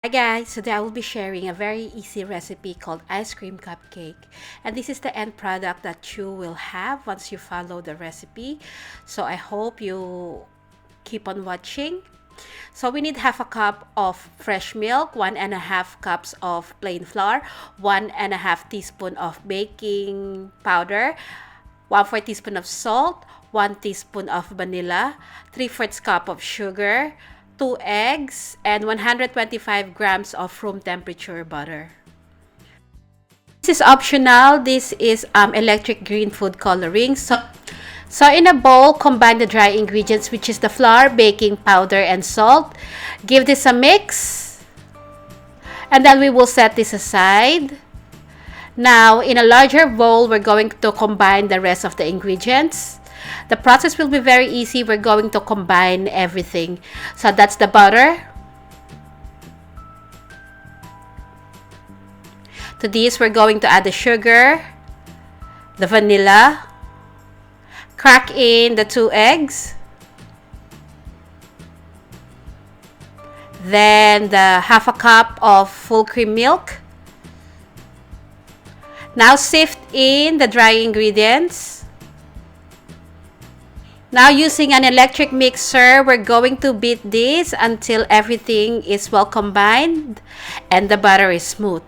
Hi guys, today I will be sharing a very easy recipe called ice cream cupcake, and this is the end product that you will have once you follow the recipe. So I hope you keep on watching. So we need half a cup of fresh milk, 1.5 cups of plain flour, 1.5 teaspoon of baking powder, 1/4 teaspoon of salt, 1 teaspoon of vanilla, 3/4 cup of sugar, 2 eggs, and 125 grams of room temperature butter. This is optional. This is electric green food coloring. So in a bowl, combine the dry ingredients, which is the flour, baking powder, and salt. Give this a mix. And then we will set this aside. Now, in a larger bowl, we're going to combine the rest of the ingredients. The process will be very easy. We're going to combine everything. So that's the butter. To this, we're going to add the sugar, the vanilla, crack in the 2 eggs, then the half a cup of full cream milk. Now sift in the dry ingredients. Now using an electric mixer, we're going to beat this until everything is well combined and the butter is smooth.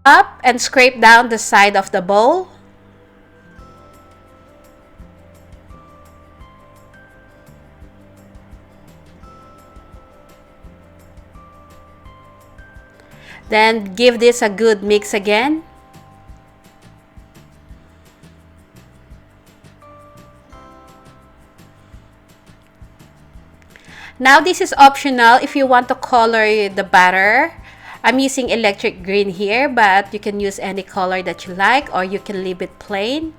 Up and scrape down the side of the bowl. Then give this a good mix again. Now this is optional if you want to color the batter. I'm using electric green here, but you can use any color that you like, or you can leave it plain.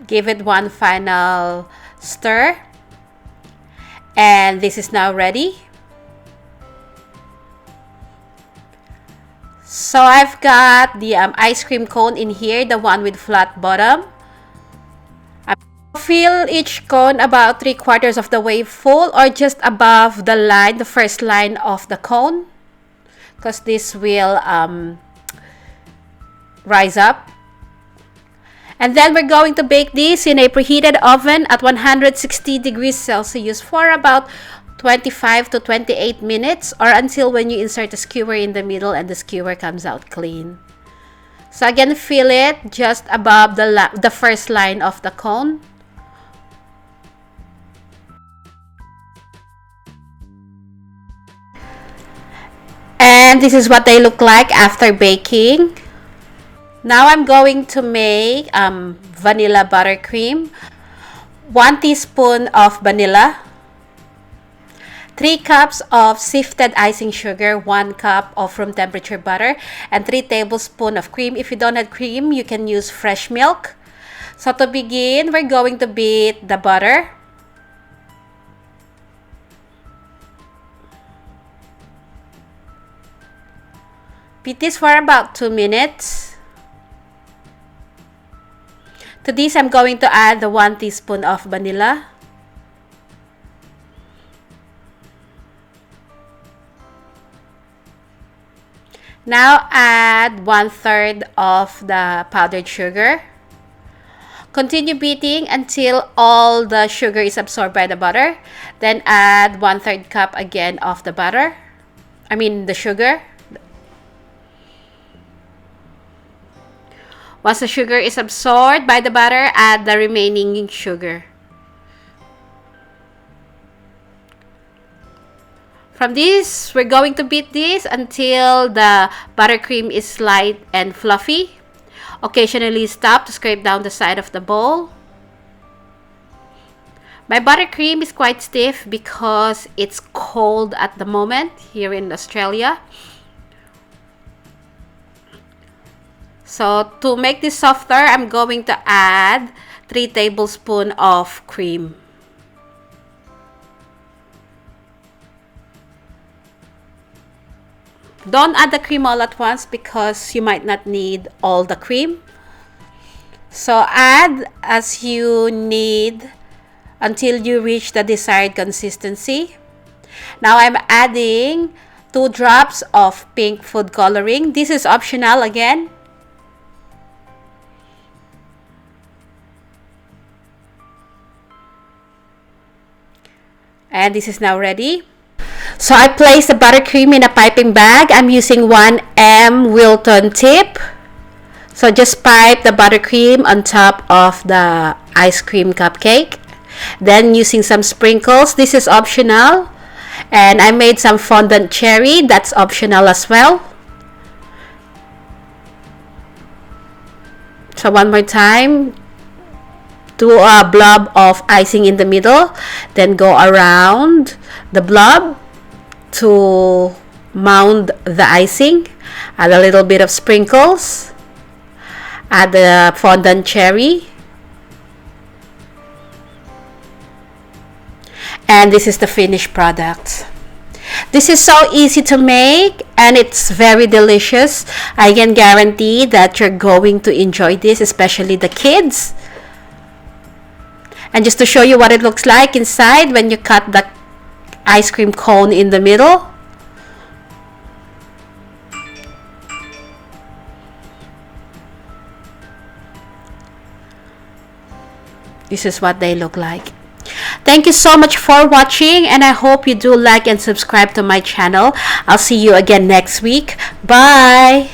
Give it one final stir, and this is now ready. So I've got the ice cream cone in here, the one with flat bottom. Fill each cone about 3/4 of the way full, or just above the line, the first line of the cone, because this will rise up. And then we're going to bake this in a preheated oven at 160 degrees Celsius for about 25 to 28 minutes, or until when you insert the skewer in the middle and the skewer comes out clean. So again, fill it just above the first line of the cone. And this is what they look like after baking. Now I'm going to make vanilla buttercream. 1 teaspoon of vanilla, 3 cups of sifted icing sugar, 1 cup of room temperature butter, and 3 tablespoons of cream. If you don't have cream, you can use fresh milk. So to begin, we're going to beat the butter. Beat this for about 2 minutes. To this, I'm going to add the 1 teaspoon of vanilla. Now add 1/3 of the powdered sugar. Continue beating until all the sugar is absorbed by the butter. Then add 1/3 cup again of the butter. The sugar. Once the sugar is absorbed by the butter, add the remaining sugar. From this, we're going to beat this until the buttercream is light and fluffy. Occasionally stop to scrape down the side of the bowl. My buttercream is quite stiff because it's cold at the moment here in Australia. So to make this softer, I'm going to add 3 tablespoons of cream. Don't add the cream all at once because you might not need all the cream. So add as you need until you reach the desired consistency. Now I'm adding 2 drops of pink food coloring. This is optional again. And this is now ready. So I placed the buttercream in a piping bag. I'm using 1M Wilton tip. So just pipe the buttercream on top of the ice cream cupcake. Then using some sprinkles. This is optional. And I made some fondant cherry. That's optional as well. So one more time. Do a blob of icing in the middle, then go around the blob to mound the icing. Add a little bit of sprinkles, add the fondant cherry, and this is the finished product. This is so easy to make and it's very delicious. I can guarantee that you're going to enjoy this, especially the kids. And just to show you what it looks like inside when you cut the ice cream cone in the middle. This is what they look like. Thank you so much for watching, and I hope you do like and subscribe to my channel. I'll see you again next week. Bye!